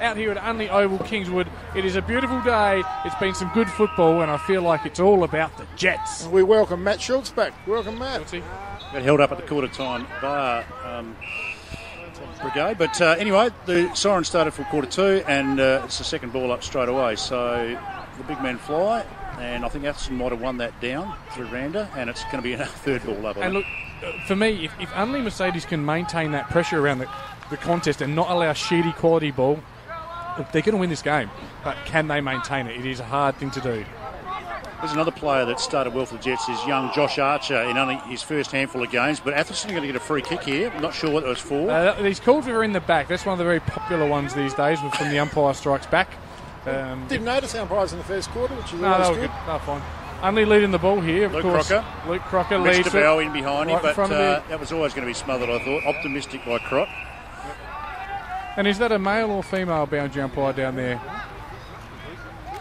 out here at Unley Oval, Kingswood. It is a beautiful day. It's been some good football, and I feel like it's all about the Jets. We welcome Matt Schultz back. Welcome, Matt. Got held up at the quarter time bar brigade, but anyway, the siren started for quarter two, and it's the second ball up straight away. So the big men fly, and I think Athelstone might have won that down through Randa, and it's going to be a third ball up. And look, for me, if Unley Mercedes can maintain that pressure around the contest and not allow shitty quality ball, they're going to win this game. But can they maintain it? It is a hard thing to do. There's another player that started well for the Jets, is young Josh Archer in only his first handful of games. But Athelstone are going to get a free kick here. I'm not sure what it was for. These calls were in the back. That's one of the very popular ones these days from the umpire strikes back. Didn't notice umpires in the first quarter, which is no, always they were good. They were fine. Unley leading the ball here, of course. Luke Crocker leads Mr. Bell in behind him, but that was always going to be smothered, I thought. Optimistic by Croc. And is that a male or female boundary umpire down there?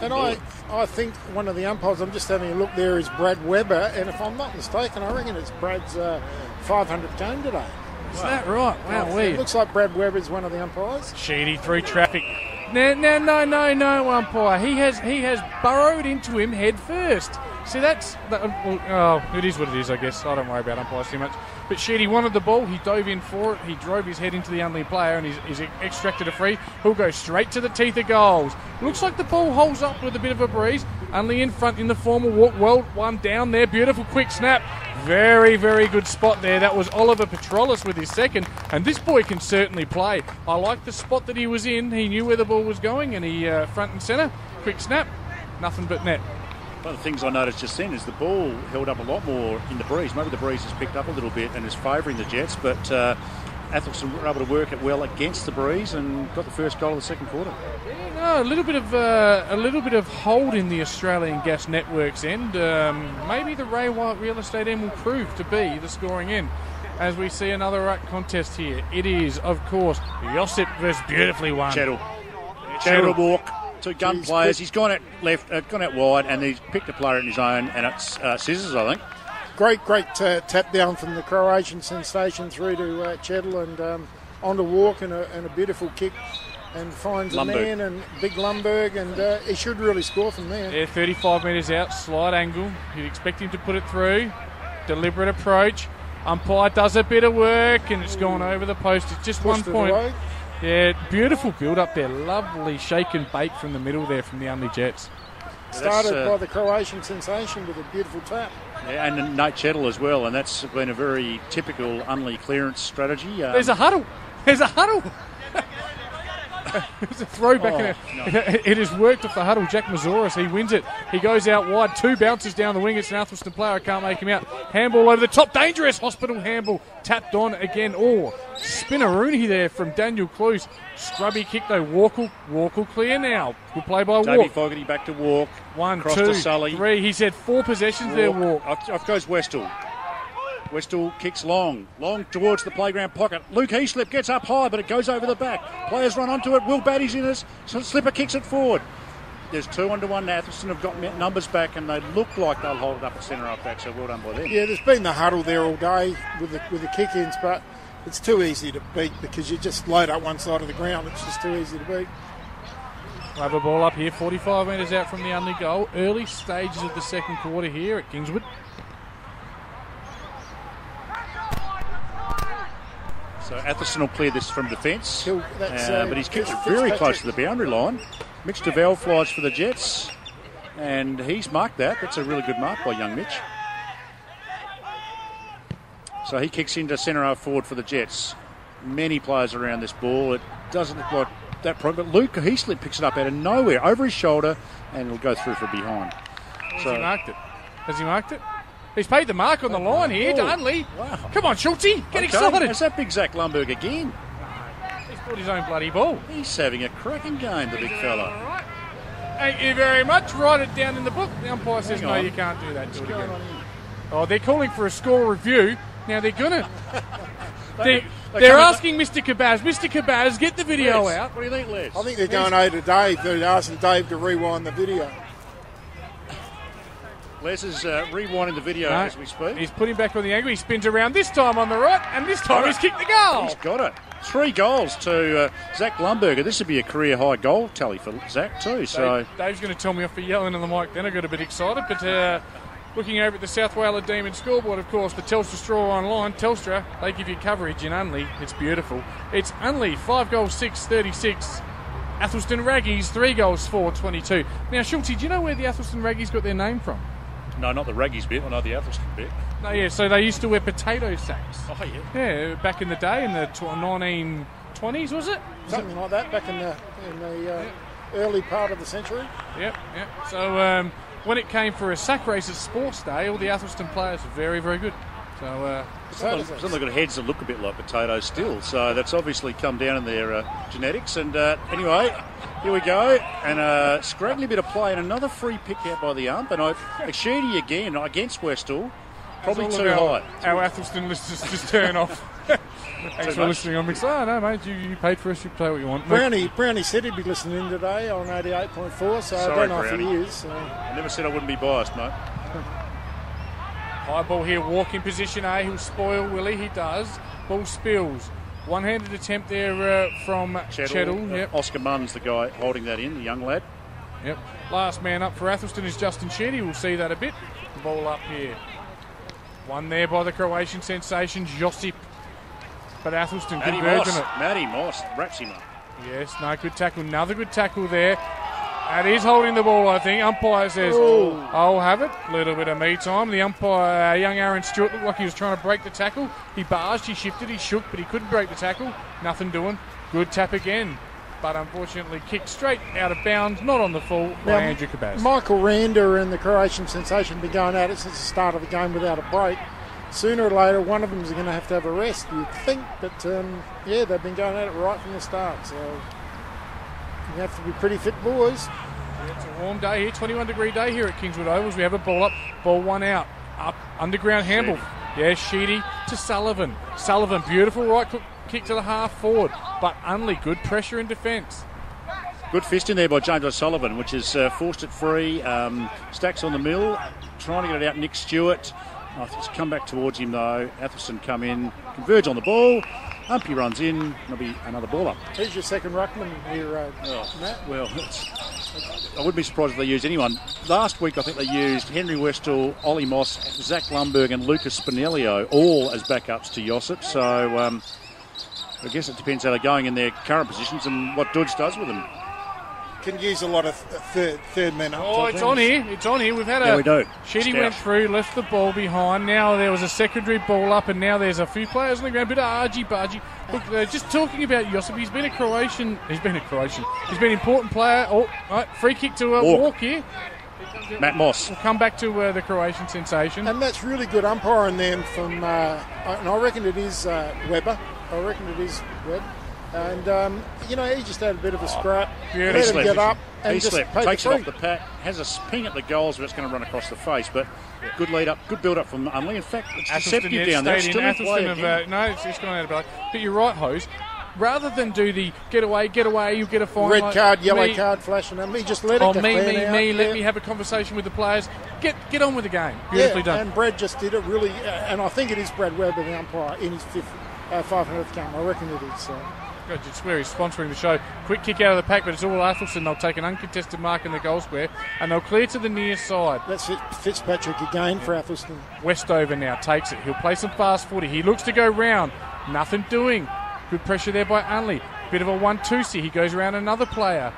And I think one of the umpires, I'm just having a look there, is Brad Webber, and if I'm not mistaken, I reckon it's Brad's 500th game today. Is that right? Wow, it looks like Brad Webber's one of the umpires. Sheedy through traffic. No, umpire. He has burrowed into him head first. See, it is what it is, I guess. I don't worry about umpires too much. But Sheedy wanted the ball. He dove in for it. He drove his head into the Unley player, and he's extracted a free. He'll go straight to the teeth of goals. Looks like the ball holds up with a bit of a breeze. Unley in front in the formal walk. Well, one down there. Beautiful quick snap. Very, very good spot there. That was Oliver Petrolis with his second, and this boy can certainly play. I like the spot that he was in. He knew where the ball was going, and he front and centre. Quick snap. Nothing but net. One of the things I noticed just then is the ball held up a lot more in the breeze. Maybe the breeze has picked up a little bit and is favouring the Jets, but Athelstone were able to work it well against the breeze and got the first goal of the second quarter. Yeah, no, a little bit of hold in the Australian Gas Network's end. Maybe the Ray White real estate end will prove to be the scoring end. As we see another ruck contest here, it is, of course, Josip versus beautifully won. Chettle walk. Two gun players. He's gone out left, gone out wide, and he's picked a player in his own, and it's Scissors, I think. Great tap down from the Croatian sensation through to Chettle and on the walk and a beautiful kick, and finds a man and big Lumberg, and he should really score from there. Yeah, 35 metres out, slight angle. You'd expect him to put it through. Deliberate approach. Umpire does a bit of work, and it's gone over the post. It's just 1 point. Away. Yeah, beautiful build up there. Lovely shake and bake from the middle there from the Unley Jets. Started by the Croatian sensation with a beautiful tap. Yeah, and Nate Chettle as well, and that's been a very typical Unley clearance strategy. There's a huddle. There's a throwback in it. No. It has worked off the huddle. Jack Mazoris, he wins it. He goes out wide. Two bounces down the wing. It's an Athelstone player. I can't make him out. Handball over the top. Dangerous. Hospital handball. Tapped on again. Spinneroonie there from Daniel Cluse. Scrubby kick though. Walk clear now. Good play by Davey Walk. Fogarty back to Walk. 1, Cross 2, to Sully. 3. He's had 4 possessions there, Walk. Off goes Westall. Westall kicks long towards the playground pocket. Luke Heaslip gets up high, but it goes over the back. Players run onto it. Will Batty's in us. So Slipper kicks it forward. There's 2-1. Athelstone have got numbers back, and they look like they'll hold it up at centre up back. So well done by them. Yeah, there's been the huddle there all day with the kick-ins, but it's too easy to beat because you just load up one side of the ground. It's just too easy to beat. We'll have a ball up here, 45 metres out from the Unley goal. Early stages of the second quarter here at Kingswood. So Athelstone will clear this from defence, but he's kept it very close to the boundary line. Mitch DeVal flies for the Jets, and he's marked that. That's a really good mark by young Mitch. So he kicks into centre half forward for the Jets. Many players around this ball. It doesn't look like that problem, but Luke Heaslip picks it up out of nowhere, over his shoulder, and it'll go through from behind. Has he marked it? He's paid the mark on the line here to Unley. Wow. Come on, Schultz, get excited. Is that big Zach Lumberg again? He's put his own bloody ball. He's having a cracking game, the big fella. Right. Thank you very much. Write it down in the book. The umpire says, no, you can't do that. Do it again. Oh, they're calling for a score review. Now they're going to. They're asking Mr. Cabaz. Mr. Cabaz, get the video out. What do you think, Les? I think they're going over to Dave. They're asking Dave to rewind the video. Les is rewinding the video as we speak. He's putting back on the angle. He spins around this time on the right, and this time he's kicked the goal. He's got it. 3 goals to Zach Lumberger. This would be a career-high goal tally for Zach too. So Dave's going to tell me off for yelling in the mic then. I got a bit excited, but looking over at the South Wales Demon scoreboard, of course, the Telstra Straw online. Telstra, they give you coverage in Unley. It's beautiful. It's Unley, 5 goals, 6-36. Athelstone Raggies, 3 goals, 4-22. Now, Schulte, do you know where the Athelstone Raggies got their name from? no, not the Raggies bit. I know the Athelstone bit. No, yeah, so they used to wear potato sacks. Oh, yeah. Yeah, back in the day, in the 1920s, was it? Something like that, back in the early part of the century. Yep. So when it came for a sack race at Sports Day, all the Athelstone players were very, very good. So some of them got heads that look a bit like potatoes still, so that's obviously come down in their genetics. And anyway, here we go, and scraggly bit of play, and another free pick out by the ump, and Sheedy again against Westall, probably too high. Our Athelstone listeners just turn off. Thanks for listening on Mix. Oh, no, mate, you paid for us, you play what you want. Brownie said he'd be listening in today on 88.4, so I don't know if he is. I never said I wouldn't be biased, mate. High ball here, walk in position A, he'll spoil Willie, he does. Ball spills. One-handed attempt there from Chettle. Yep. Oscar Munn's the guy holding that in, the young lad. Yep. Last man up for Athelstone is Justin Shetty. We'll see that a bit. The ball up here. One there by the Croatian sensation, Josip. But Athelstone Matty converging Moss. it. Matty Moss wraps him up. Yes, no, good tackle. Another good tackle there. And he's holding the ball, I think. Umpire says, I'll have it. Little bit of me time. The umpire, young Aaron Stewart, looked like he was trying to break the tackle. He barged, he shifted, he shook, but he couldn't break the tackle. Nothing doing. Good tap again. But unfortunately kicked straight out of bounds, not on the full, by Andrew Cabas. Michael Randa and the Croatian sensation have been going at it since the start of the game without a break. Sooner or later, one of them is going to have a rest, you'd think. But, they've been going at it right from the start. So you have to be pretty fit boys. Yeah, it's a warm day here, 21-degree day here at Kingswood Ovals. We have a ball up, ball one out. Up, underground handball. Yeah, Sheedy to Sullivan. Sullivan, beautiful right kick to the half forward. But Unley, good pressure in defence. Good fist in there by James O'Sullivan, which has forced it free. Stacks on the mill, trying to get it out. Nick Stewart. It's come back towards him though. Athelstone come in, converge on the ball. Humpy runs in. There'll be another ball up. Who's your second ruckman here, Matt? Well, I wouldn't be surprised if they used anyone. Last week I think they used Henry Westall, Ollie Moss, Zach Lumberg and Lucas Spinellio all as backups to Josip. So I guess it depends how they're going in their current positions and what Dodge does with them. Can use a lot of third men up. Oh, it's on here. It's on here. We've had we do. Sheedy went through, left the ball behind. Now there was a secondary ball up, and now there's a few players on the ground. A bit of argy-bargy. Look, just talking about Josip, he's been a Croatian. He's been an important player. Oh, right, free kick to Walk here. Matt Moss. We'll come back to the Croatian sensation. And that's really good umpiring then from, and I reckon it is Webber. And, he just had a bit of a scrap. Let him get up and he just takes it off the pack, has a ping at the goals, but it's going to run across the face. But good lead up, good build up from Unley. In fact, it's deceptive down there. Still in play no, it's gone out of play. But you're right, Hose. Rather than do the get away, you get a fine. Red card, yellow card flashing at me, just let it let me have a conversation with the players. Get on with the game. Beautifully done. And Brad just did it really, and I think it is Brad Webber, the umpire, in his 500th game. I reckon it is. I swear he's sponsoring the show. Quick kick out of the pack, but it's all Athelstone. They'll take an uncontested mark in the goal square, and they'll clear to the near side. That's Fitzpatrick again for Athelstone. Westover now takes it. He'll play some fast footy. He looks to go round. Nothing doing. Good pressure there by Unley. Bit of a 1-2-see. He goes around another player.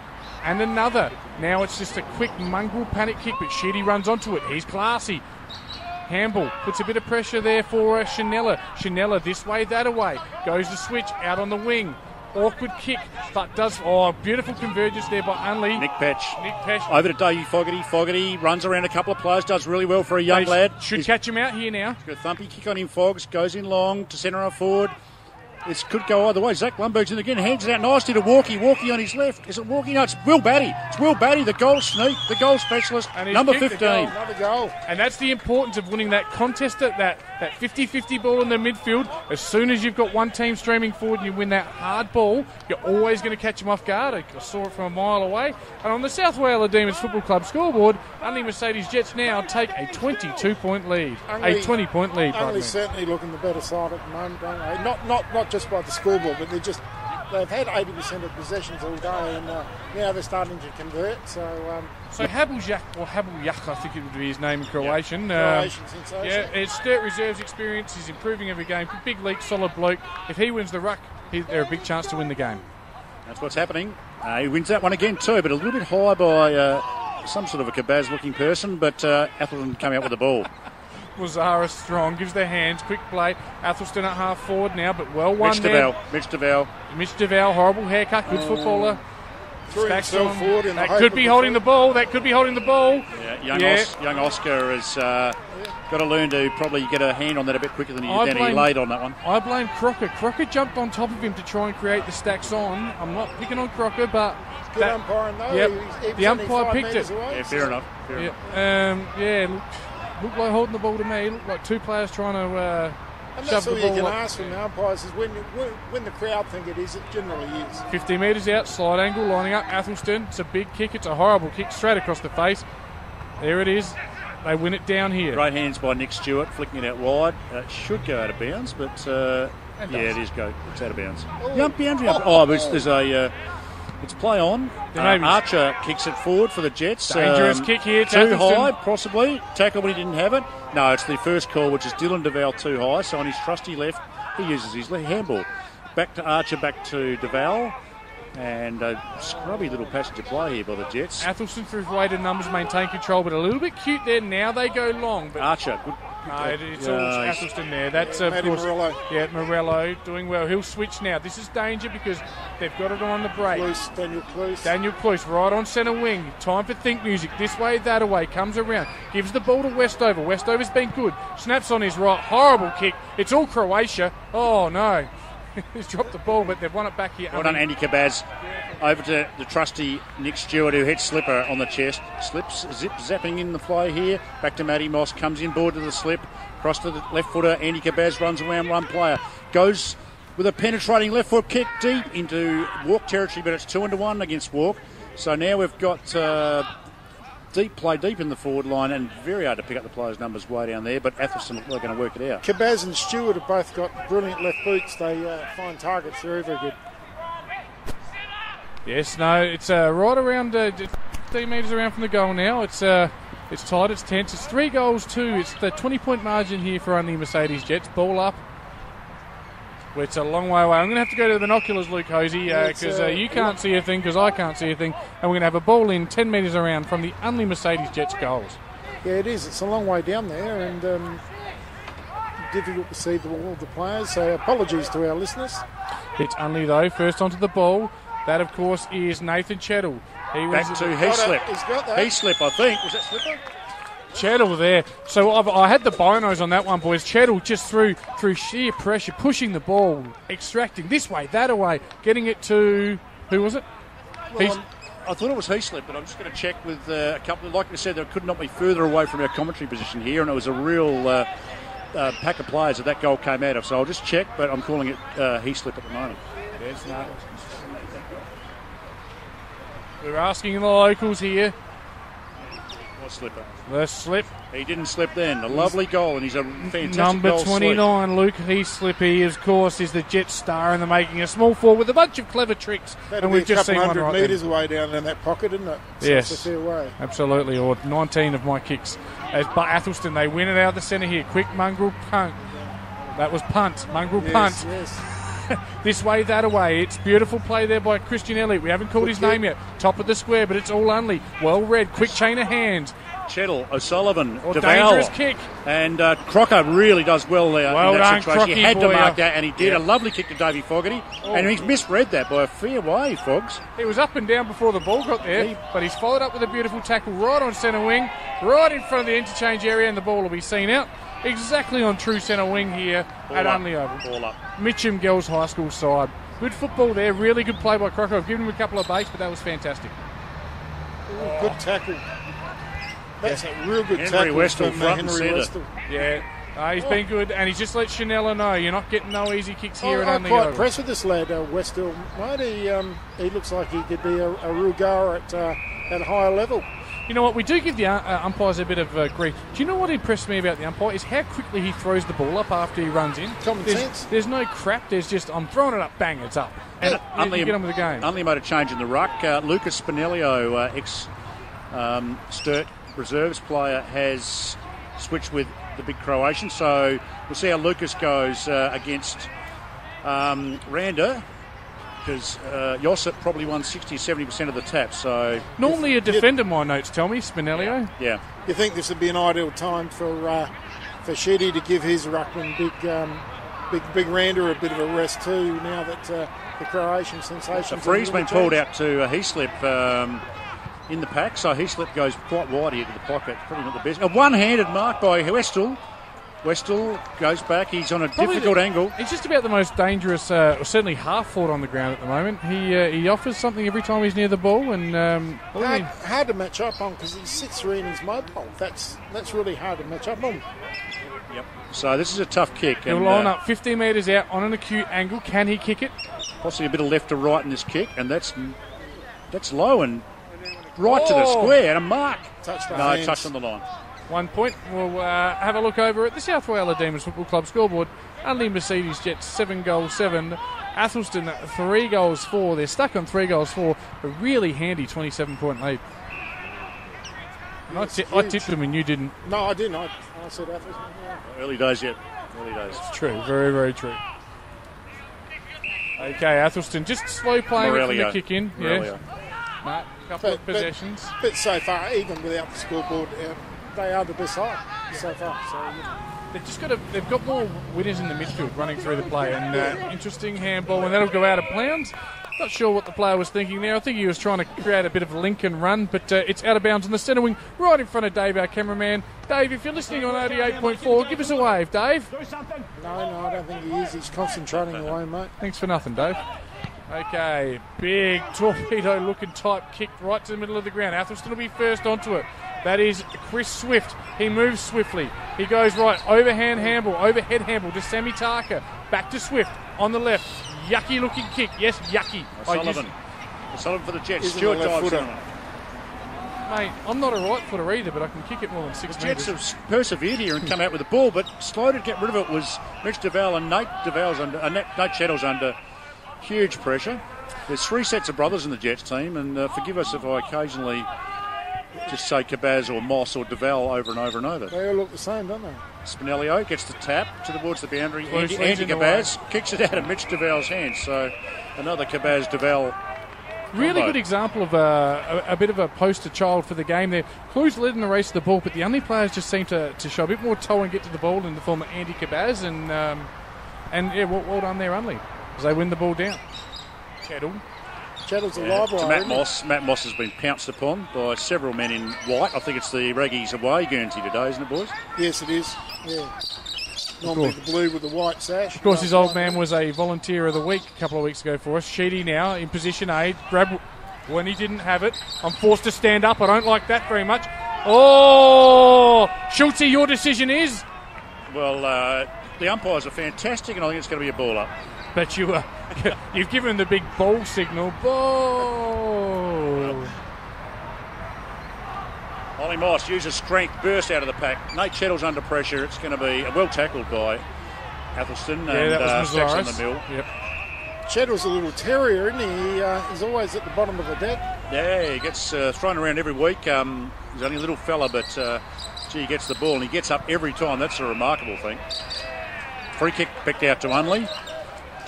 And another. Now it's just a quick mongrel panic kick, but Sheedy runs onto it. He's classy. Handball puts a bit of pressure there for Chanella. Chanella this way, that away. Goes to switch out on the wing. Awkward kick, but beautiful convergence there by Unley. Nick Petch. Over to Davey Fogarty. Fogarty runs around a couple of players, does really well for a young lad. Should catch him out here now. Got a thumpy kick on him, Fogs. Goes in long to centre or forward. This could go either way. Zach Lumberg's in again, hands it out nicely to Walkie. Walkie on his left. Is it Walkie? No, it's Will Batty. It's Will Batty, the goal sneak, the goal specialist, number 15. Another goal. And that's the importance of winning that contest at that 50-50 ball in the midfield. As soon as you've got one team streaming forward and you win that hard ball, you're always going to catch them off guard. I saw it from a mile away. And on the South Wales Demons Football Club scoreboard, Unley Mercedes Jets now take a 22-point lead. A 20-point lead. Unley certainly looking the better side at the moment, don't they? Not not just by the scoreboard, but they've had 80% of possessions all day, and now they're starting to convert. So Habuljak, or Habuljak, I think it would be his name in Croatian. Croatian sensation. Yeah, it's Sturt Reserves experience. He's improving every game. Big league, solid bloke. If he wins the ruck, they're a big chance to win the game. That's what's happening. He wins that one again too, but a little bit high by some sort of a Kabaz-looking person, but Athelstone came out with the ball. Wazara strong, gives their hands, quick play. Athelstone at half forward now, but well won there. Mitch DeVal. Mitch DeVal, horrible haircut, good footballer. Threw himself forward in that could be holding the ball. That could be holding the ball. Yeah, young Oscar has got to learn to probably get a hand on that a bit quicker than he laid on that one. I blame Crocker. Crocker jumped on top of him to try and create the stacks on. I'm not picking on Crocker, but good umpiring though. Yep. The umpire picked it. Away, yeah, fair enough. Looked like holding the ball to me. Looked like two players trying to and shove that's the all ball you can up. ask from the umpires is when the crowd think it is, it generally is. 50 metres out, slide angle, lining up. Athelstone, it's a big kick. It's a horrible kick, straight across the face. There it is. They win it down here. Great hands by Nick Stewart, flicking it out wide. Should go out of bounds, but it is go. It's out of bounds. There's a... It's play on. Archer kicks it forward for the Jets. Dangerous kick here. Too high, possibly. Tackle, but he didn't have it. No, it's the first call, which is Dylan DeVal too high. So on his trusty left, he uses his handball. Back to Archer, back to DeVal. And a scrubby little passage of play here by the Jets. Athelstone through weighted numbers maintain control, but a little bit cute there. Now they go long. But Archer, good. No, it's all Athelstone there. That's of course. Morello. Yeah, Morello doing well. He'll switch now. This is danger because they've got it on the break. Daniel Cluse right on centre wing. Time for think music. This way, that away. Comes around. Gives the ball to Westover. Westover's been good. Snaps on his right. Horrible kick. It's all Croatia. Oh no. He's dropped the ball, but they've won it back here. Well done, Andy Kabaz. Over to the trusty Nick Stewart, who hits Slipper on the chest. Slips, zapping in the fly here. Back to Matty Moss, comes in board to the slip. Cross to the left footer. Andy Kabaz runs around one player. Goes with a penetrating left foot kick deep into Walk territory, but it's 2-1 against Walk. So now we've got play deep in the forward line, and very hard to pick up the players' numbers way down there, but Athelstone are going to work it out. Kabaz and Stewart have both got brilliant left boots. They find targets very, very good. Yes, no, it's right around 15 metres around from the goal now. It's tight, it's tense. It's 3-2. It's the 20-point margin here for Unley Mercedes Jets. Ball up. Well, it's a long way away. I'm going to have to go to the binoculars, Luke Hosey, because you can't see a thing, because I can't see a thing. And we're going to have a ball in 10 metres around from the Unley Mercedes Jets goals. Yeah, it is. It's a long way down there, and difficult to see all the players. So apologies to our listeners. It's Unley, though. First onto the ball. That, of course, is Nathan Chettle. Back to Heaslip. He's got that. Heaslip, I think. Was that Slipper? Chettle there. So I had the binos on that one, boys. Chettle just through sheer pressure, pushing the ball, extracting this way, that away, getting it to... Who was it? Well, I thought it was Heaslip, but I'm just going to check with a couple. Like I said, there could not be further away from our commentary position here, and it was a real pack of players that goal came out of. So I'll just check, but I'm calling it Heaslip at the moment. Yes, no. We're asking the locals here. What slipper? The slip. He didn't slip then. A lovely goal, and he's a fantastic Number goal 29, slip. Luke Heaslip. He, of course, is the Jet star in the making. A small forward with a bunch of clever tricks. That'll be a couple hundred metres away down in that pocket, isn't it? So yes. It's a fair way. Absolutely, or 19 of my kicks. As Athelstone, they win it out of the centre here. Quick mongrel punt. That was punt. Mongrel punt. Yes. This way, that away. It's beautiful play there by Christian Elliott. We haven't called his name yet. Top of the square, but it's all Unley. Well read. Quick chain of hands. Chettle, O'Sullivan, DeVal. Dangerous kick. And Crocker really does well there well in that done, situation. Crocky, He had to boy. mark that, and he did. Yeah. A lovely kick to Davey Fogarty. And he's misread that by a fair way, Fogs. He was up and down before the ball got there, but he's followed up with a beautiful tackle right on centre wing, right in front of the interchange area, and the ball will be seen out. Exactly on true centre wing here at Unley Oval. Ball up. Mitcham Girls High School side. Good football there. Really good play by Crocker. I've given him a couple of baits, but that was fantastic. Good tackle. That's a real good Henry tackle Westall from front and Henry centre. Westall. Yeah. He's been good, and he's just let Chanella know you're not getting no easy kicks here at I'm Unley quite Oval. impressed with this lad, Westall. Mate, he looks like he could be a real goer at a higher level. You know what? We do give the umpires a bit of grief. Do you know what impressed me about the umpire is how quickly he throws the ball up after he runs in. Common sense. There's no crap. There's just, I'm throwing it up, bang, it's up. And you get on with the game. Unley made a change in the ruck. Lucas Spinellio, ex-Sturt reserves player, has switched with the big Croatian. So we'll see how Lucas goes against Randa, because Josip probably won 60-70% of the taps. So normally a defender, my notes tell me, Spinellio. Yeah. You think this would be an ideal time for Shetty to give his ruckman big Randa a bit of a rest too, now that the Croatian sensation. The free's been pulled out to Heaslip in the pack, so Heaslip goes quite wide here to the pocket. Probably not the best. A one-handed mark by Westall. Westall goes back. He's on a difficult angle. He's just about the most dangerous, certainly half-forward on the ground at the moment. He offers something every time he's near the ball, and hard to match up on because he's 6'3" and he's mobile. That's really hard to match up on. Yep. So this is a tough kick. He'll line up 15 metres out on an acute angle. Can he kick it? Possibly a bit of left to right in this kick, and that's low and right to the square, and a mark. Touched on the line. 1 point. We'll have a look over at the South Wales Demons Football Club scoreboard. Unley Mercedes Jets 7-7. Athelstone 3-4. They're stuck on 3-4. A really handy 27-point lead. And I tipped them and you didn't. No, I didn't. I said Athelstone. Early days yet. Early days. It's true. Very, very true. Okay, Athelstone just slow playing it from the kick in. Yeah. Couple of possessions. But so far, even without the scoreboard, they are the best side so far. So they've got more winners in the midfield running through the play, and interesting handball, and that'll go out of bounds. Not sure what the player was thinking there. I think he was trying to create a bit of a link and run, but it's out of bounds on the centre wing, right in front of Dave, our cameraman. Dave, if you're listening on 88.4, give us a wave, Dave. No, I don't think he is. He's concentrating away, mate. Thanks for nothing, Dave. Okay, big torpedo-looking type kick right to the middle of the ground. Athelstone will be first onto it. That is Chris Swift. He moves swiftly. He goes right, overhead handball to Sammy Tarker. Back to Swift on the left. Yucky looking kick. Yes, yucky. Sullivan for the Jets. Isn't Stewart the left dives footer. on it. Mate, I'm not a right footer either, but I can kick it more than 6 metres. Jets have persevered here and come out with the ball, but slow to get rid of it was Mitch DeVal and Nate Chettle's under huge pressure. There's 3 sets of brothers in the Jets team, and forgive us if I occasionally just say Cabaz or Moss or DeVal over and over and over. They all look the same, don't they? Spinellio gets the tap towards the boundary. Andy Cabaz kicks it out of Mitch DeVal's hands. So another Cabaz-DeVal. Really good example of a bit of a poster child for the game there. Clues led in the race to the ball, but the Unley players just seem to show a bit more toe and get to the ball in the form of Andy Cabaz. Well done there, Unley, as they win the ball down. Chettle's a live wire. Matt Moss. Matt Moss has been pounced upon by several men in white. I think it's the Reggies away Guernsey today, isn't it, boys? Yes, it is. Yeah. Normally the blue with the white sash. Of course, his old man was a volunteer of the week a couple of weeks ago for us. Sheedy now in position A. Grab when he didn't have it. I'm forced to stand up. I don't like that very much. Oh! Schultze, your decision is? Well, the umpires are fantastic, and I think it's going to be a ball up. But you've given the big ball signal. Ball! Ollie Moss uses strength, burst out of the pack. Nate Chettle's under pressure. It's going to be well tackled by Athelstone. That was stacks on the mill. Yep. Chettle's a little terrier, isn't he? He's always at the bottom of the deck. Yeah, he gets thrown around every week. He's only a little fella, but he gets the ball and he gets up every time. That's a remarkable thing. Free kick picked out to Unley.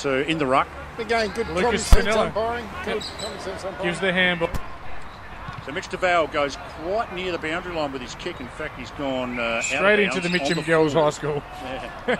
In the ruck. Again, good Lucas common sense umpiring. Good common sense umpiring. Gives the handball. So Mitch DeVal goes quite near the boundary line with his kick. In fact, he's gone straight into the Mitcham Girls High School. Yeah.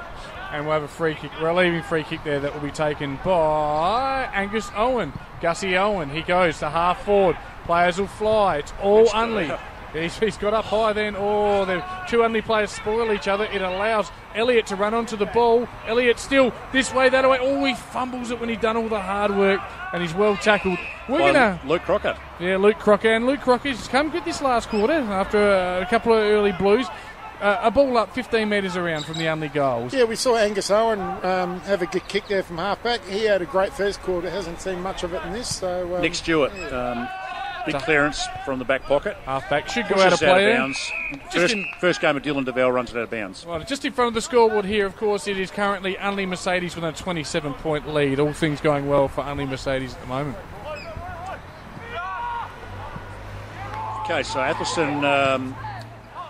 And we'll have a free kick. We're leaving free kick there that will be taken by Angus Owen. Gussie Owen. He goes to half forward. Players will fly. It's all Unley. He's got up high then. Oh, the two Unley players spoil each other. It allows Elliott to run onto the ball. Elliott still this way, that way. Oh, he fumbles it when he's done all the hard work, and he's well tackled. Luke Crocker. Yeah, Luke Crocker. And Luke Crocker's come good this last quarter after a couple of early blues. A ball up 15 metres around from the Unley goals. Yeah, we saw Angus Owen have a good kick there from half-back. He had a great first quarter. Hasn't seen much of it in this. So Nick Stewart. Big clearance from the back pocket. Half-back should go out of play. First game of Dylan DeVal runs it out of bounds. Well, just in front of the scoreboard here, of course, it is currently Unley Mercedes with a 27-point lead. All things going well for Unley Mercedes at the moment. Okay, so Athelstone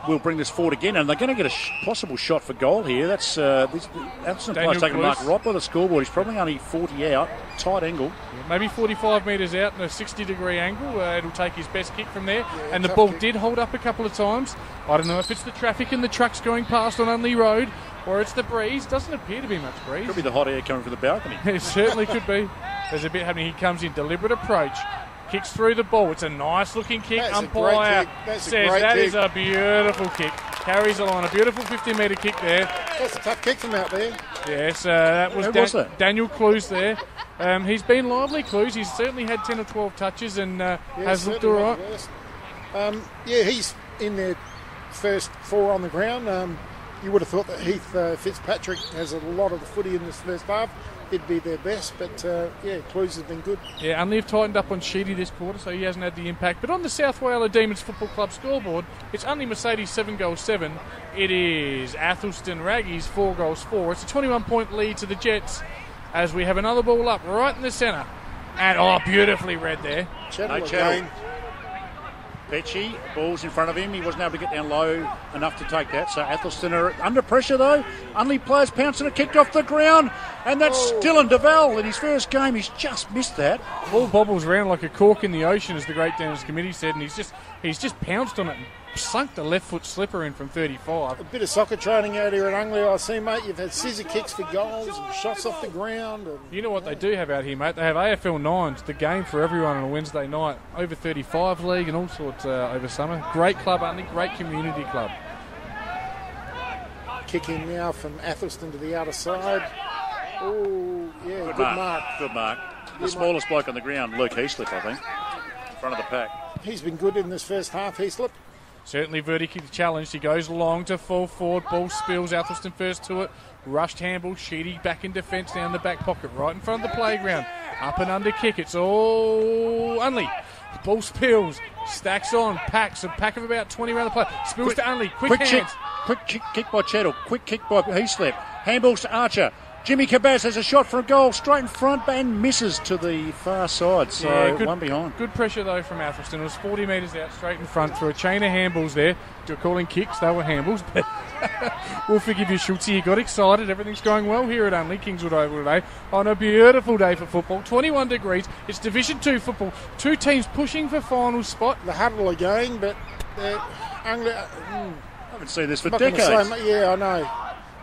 will bring this forward again, and they're going to get a possible shot for goal here. That's Athelstone player's taking a mark right by the scoreboard. He's probably only 40 out, tight angle. Yeah, maybe 45 metres out in a 60-degree angle. It'll take his best kick from there. And the ball did hold up a couple of times. I don't know if it's the traffic and the trucks going past on Unley Road, or it's the breeze. Doesn't appear to be much breeze. Could be the hot air coming from the balcony. It certainly could be. There's a bit happening. He comes in, deliberate approach. Kicks through the ball. It's a nice looking kick. Umpire says that is a beautiful kick. Carries along. A beautiful 50-metre kick there. That's a tough kick from out there. Yes, that was, that? Daniel Clues there. He's been lively, Clues. He's certainly had 10 or 12 touches and has looked all right. He's in their first 4 on the ground. You would have thought that Heath Fitzpatrick has a lot of the footy in this first half. It'd be their best, but Clues has been good. Yeah, Unley have tightened up on Sheedy this quarter, so he hasn't had the impact. But on the South Wales Demons Football Club scoreboard, it's Unley Mercedes 7-7. It is Athelstone Raggies 4-4. It's a 21-point lead to the Jets as we have another ball up right in the centre. And, beautifully read there. Chettle again. Petchy, ball's in front of him. He wasn't able to get down low enough to take that. So Athelstone are under pressure though. Unley players pouncing it, kicked off the ground. And that's Dylan DeVal in his first game. He's just missed that. Ball bobbles around like a cork in the ocean, as the Great Downs Committee said. And he's just pounced on it and sunk the left foot slipper in from 35. A bit of soccer training out here at Unley, I see, mate. You've had scissor kicks for goals and shots off the ground. And, you know what they do have out here, mate? They have AFL 9s, the game for everyone on a Wednesday night. Over 35 league and all sorts over summer. Great club, Unley. Great community club. Kick in now from Athelstone to the outer side. Oh, yeah, good mark. Good mark. The smallest bloke on the ground, Luke Heaslip, I think. In front of the pack. He's been good in this first half, Heaslip. Certainly vertically challenged. He goes long to full forward. Ball spills. Athelstone first to it. Rushed handball. Sheedy back in defence down the back pocket. Right in front of the playground. Up and under kick. It's all Unley. Ball spills. Stacks on. Packs. A pack of about 20 around the play. Spills to Unley. Quick hands. Quick kick by Chettle. Quick kick by Heaslip. Handballs to Archer. Jimmy Cabas has a shot for a goal, straight in front, and misses to the far side, so one behind. Good pressure, though, from Athelstone. It was 40 metres out, straight in front, for a chain of handballs there. You're calling kicks, they were handballs, but we'll forgive you, Schultz. You got excited. Everything's going well here at Unley, Kingswood Oval today, on a beautiful day for football. 21 degrees. It's Division 2 football. 2 teams pushing for final spot. The huddle again, but Unley... I haven't seen this for decades. I know.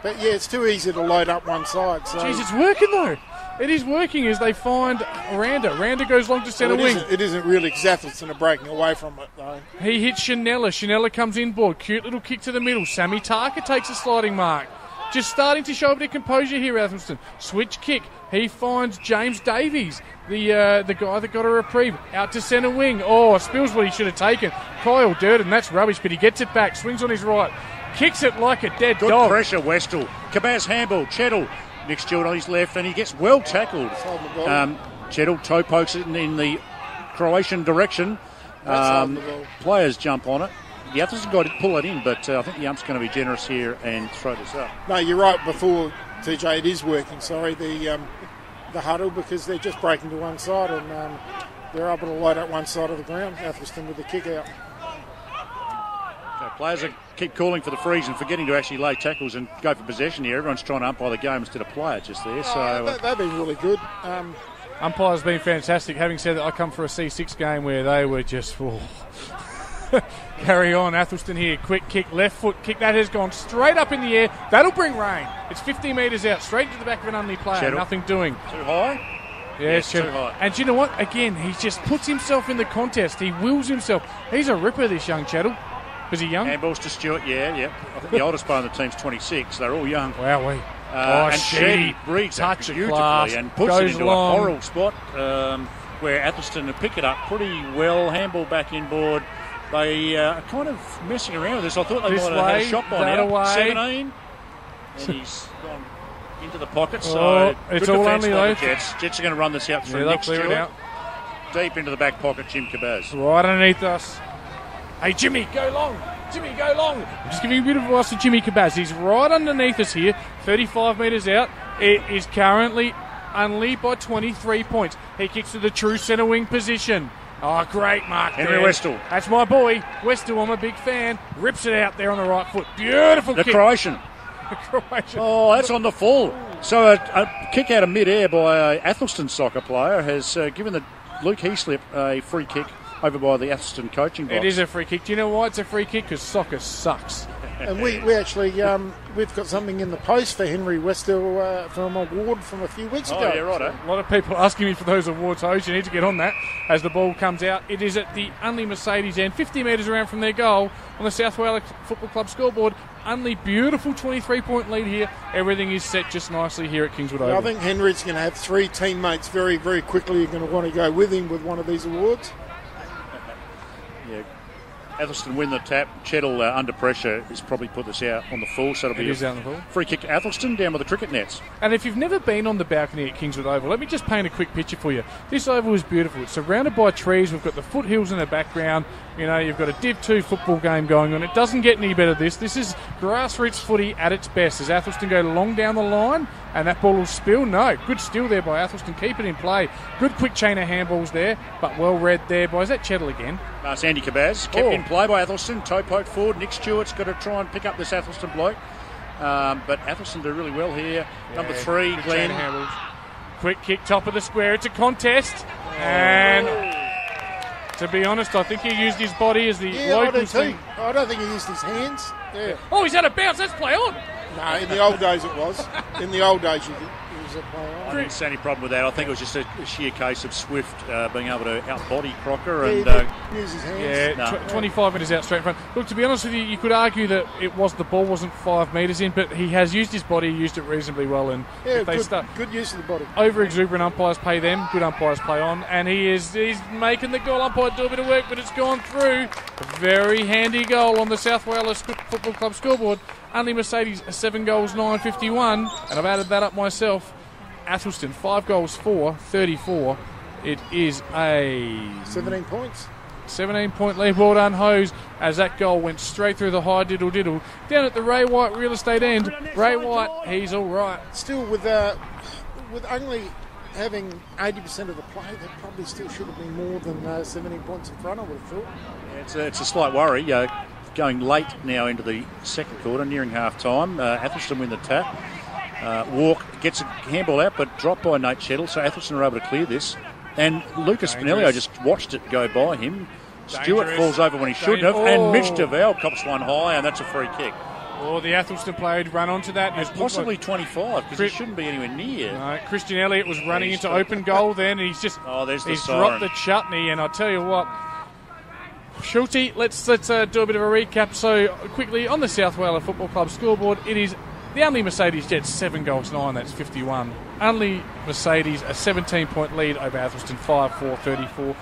But, it's too easy to load up one side. So. Jeez, it's working, though. It is working as they find Randa. Randa goes long to centre wing. It isn't really, because Athelstone are breaking away from it, though. He hits Chanella. Chanella comes inboard. Cute little kick to the middle. Sammy Tarka takes a sliding mark. Just starting to show a bit of composure here, Athelstone. Switch kick. He finds James Davies, the guy that got a reprieve, out to centre wing. Spills what he should have taken. Kyle Durden, that's rubbish, but he gets it back. Swings on his right. Kicks it like a dead dog. Good pressure, Westall. Cabas handball. Chettle. Nick Stewart on his left, and he gets well tackled. Chettle toe pokes it in the Croatian direction. Players jump on it. The Athelstone guy did pull it in, but I think the ump's going to be generous here and throw this up. No, you're right. Before, TJ, it is working. Sorry, the huddle, because they're just breaking to one side, and they're able to load up one side of the ground. Athelstone with the kick out. Okay, players keep calling for the freeze and forgetting to actually lay tackles and go for possession here. Everyone's trying to umpire the game instead of play it just there. So they've been really good. Umpire's been fantastic. Having said that, I come for a C6 game where they were just... Carry on, Athelstone here. Quick kick, left foot kick. That has gone straight up in the air. That'll bring rain. It's 50 metres out, straight into the back of an Unley player. Chettle. Nothing doing. Too high? Yes, too high. And you know what? Again, he just puts himself in the contest. He wills himself. He's a ripper, this young Chettle. Was he young? Handballs to Stewart, yeah. I think the oldest player on the team's 26. They're all young. Wowee. And Sheedy reads that beautifully and puts it into a horrible spot where Athelstone pick it up pretty well. Handball back inboard. They are kind of messing around with this. I thought they might have had a shot by now. 17. And he's gone into the pocket. So it's good all defence Unley by the though. Jets. Jets are going to run this out through Nick Stewart. deep into the back pocket, Jim Cabaz. Right underneath us. Hey, Jimmy, go long. Jimmy, go long. I'm just giving you a bit of advice to Jimmy Cabaz. He's right underneath us here, 35 metres out. It is currently Unley by 23 points. He kicks to the true centre wing position. Oh, great mark Henry there. Westall. That's my boy. Westall, I'm a big fan. Rips it out there on the right foot. Beautiful The kick. Croatian. The Croatian. Oh, that's on the full. So a kick out of mid-air by a Athelstone soccer player has given the Luke Heaslip a free kick over by the Athelstone coaching box. It is a free kick. Do you know why it's a free kick? Because soccer sucks. And we actually, we've got something in the post for Henry Westall from an award from a few weeks ago. Oh, yeah, right. A lot of people asking me for those awards, Hose. You need to get on that as the ball comes out. It is at the Unley Mercedes end, 50 metres around from their goal on the South Wales Football Club scoreboard. Unley, beautiful 23-point lead here. Everything is set just nicely here at Kingswood Oval. I think Henry's going to have three teammates very, very quickly who are going to want to go with him with one of these awards. Yeah. Athelstone win the tap. Cheddle under pressure has probably put this out on the full, so it'll be out on the full. Free kick to Athelstone down by the cricket nets. And if you've never been on the balcony at Kingswood Oval, let me just paint a quick picture for you. This oval is beautiful. It's surrounded by trees. We've got the foothills in the background. You know, you've got a Div 2 football game going on. It doesn't get any better than this. This is grassroots footy at its best. As Athelstone go long down the line, and that ball will spill. No, good steal there by Athelstone. Keep it in play. Good quick chain of handballs there, but well read there by, is that Cheddle again? It's Andy Cabaz. Kept in play by Athelstone. Toe poke forward. Nick Stewart's got to try and pick up this Athelstone bloke. But Athelstone do really well here. Number 3, good Glenn. chain of handballs. Quick kick, top of the square. It's a contest. And to be honest, I think he used his body as the locals thing. I don't think he used his hands. Yeah. Oh, he's had a bounce. Let's play on. No, in the old days it was. In the old days it was a play on. I didn't see any problem with that. I think it was just a sheer case of Swift being able to outbody Crocker He and didn't use his hands. Yeah, 25 metres out straight in front. Look, to be honest with you could argue that the ball wasn't 5 metres in, but he has used his body, used it reasonably well. And Yeah, if they good use of the body. over exuberant umpires pay them, good umpires play on, and he's making the goal umpire do a bit of work, but it's gone through. A very handy goal on the South Wales Football Club scoreboard. Unley Mercedes 7 goals 9.51, and I've added that up myself. Athelstone 5 goals 4.34. It is a 17 points. 17-point lead. Well done, Hose, as that goal went straight through the high diddle-diddle. Down at the Ray White real estate end, Ray White, he's all right. Still, with only having 80% of the play, that probably still should have been more than 17 points in front, I would have thought. Yeah, it's a slight worry. Going late now into the second quarter, nearing half-time. Athelstone win the tap. Walk gets a handball out, but dropped by Nate Cheddle, so Athelstone are able to clear this. And Lucas Spinelli just watched it go by him. Stewart falls over when he shouldn't have, and Mitch DeVal cops one high, and that's a free kick. Oh, the Athelstone player had run onto that. It's possibly 25, because he shouldn't be anywhere near. No, Christian Elliott was running into open goal then, and he's just he's dropped the chutney, and I tell you what, Schulte, let's do a bit of a recap. So quickly on the South Wales Football Club scoreboard, it is the Unley Mercedes Jets 7 goals 9. That's 51. Unley Mercedes a 17-point lead over Athelstone 5-4-34.